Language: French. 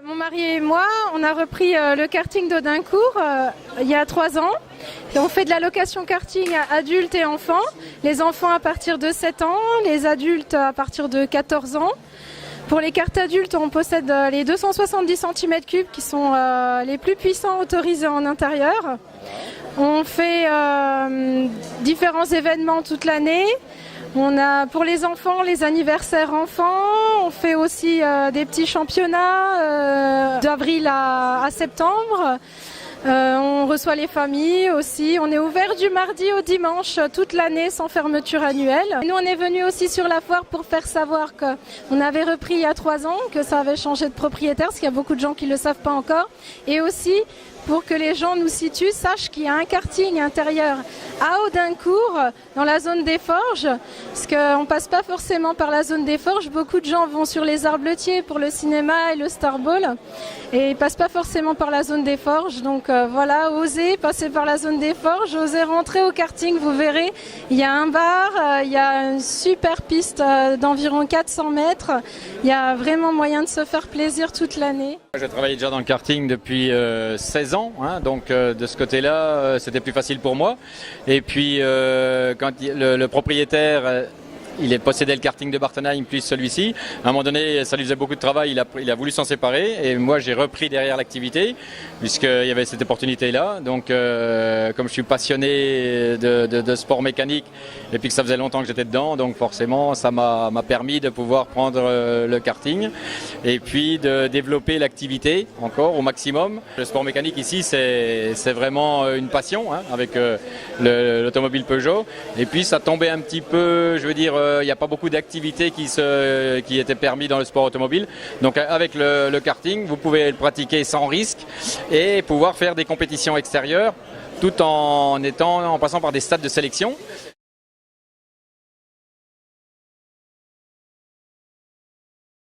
Mon mari et moi, on a repris le karting d'Audincourt il y a 3 ans. Et on fait de la location karting à adultes et enfants. Les enfants à partir de 7 ans, les adultes à partir de 14 ans. Pour les cartes adultes, on possède les 270 cm3 qui sont les plus puissants autorisés en intérieur. On fait différents événements toute l'année. On a pour les enfants les anniversaires enfants, on fait aussi des petits championnats d'avril à septembre. On reçoit les familles aussi. On est ouvert du mardi au dimanche toute l'année sans fermeture annuelle. Et nous on est venu aussi sur la foire pour faire savoir qu'on avait repris il y a 3 ans, que ça avait changé de propriétaire, parce qu'il y a beaucoup de gens qui ne le savent pas encore. Et aussi pour que les gens nous situent, sachent qu'il y a un karting intérieur à Audincourt, dans la zone des Forges, parce qu'on ne passe pas forcément par la zone des Forges. Beaucoup de gens vont sur les Arbletiers pour le cinéma et le Star Ball, et ils ne passent pas forcément par la zone des Forges. Donc voilà, osez passer par la zone des Forges, osez rentrer au karting, vous verrez, il y a un bar, il y a une super piste d'environ 400 mètres, il y a vraiment moyen de se faire plaisir toute l'année. J'ai travaillé déjà dans le karting depuis 16 ans, donc de ce côté-là, c'était plus facile pour moi. Et puis, quand le propriétaire, il possédait le karting de Bartenheim plus celui-ci. À un moment donné, ça lui faisait beaucoup de travail, il a voulu s'en séparer. Et moi, j'ai repris derrière l'activité, puisqu'il y avait cette opportunité-là. Donc, comme je suis passionné de sport mécanique, et puis que ça faisait longtemps que j'étais dedans, donc forcément, ça m'a permis de pouvoir prendre le karting. Et puis, de développer l'activité encore au maximum. Le sport mécanique ici, c'est vraiment une passion, avec l'automobile Peugeot. Et puis, ça tombait un petit peu, je veux dire, il n'y a pas beaucoup d'activités qui étaient permis dans le sport automobile. Donc avec le karting, vous pouvez le pratiquer sans risque et pouvoir faire des compétitions extérieures tout en passant par des stades de sélection.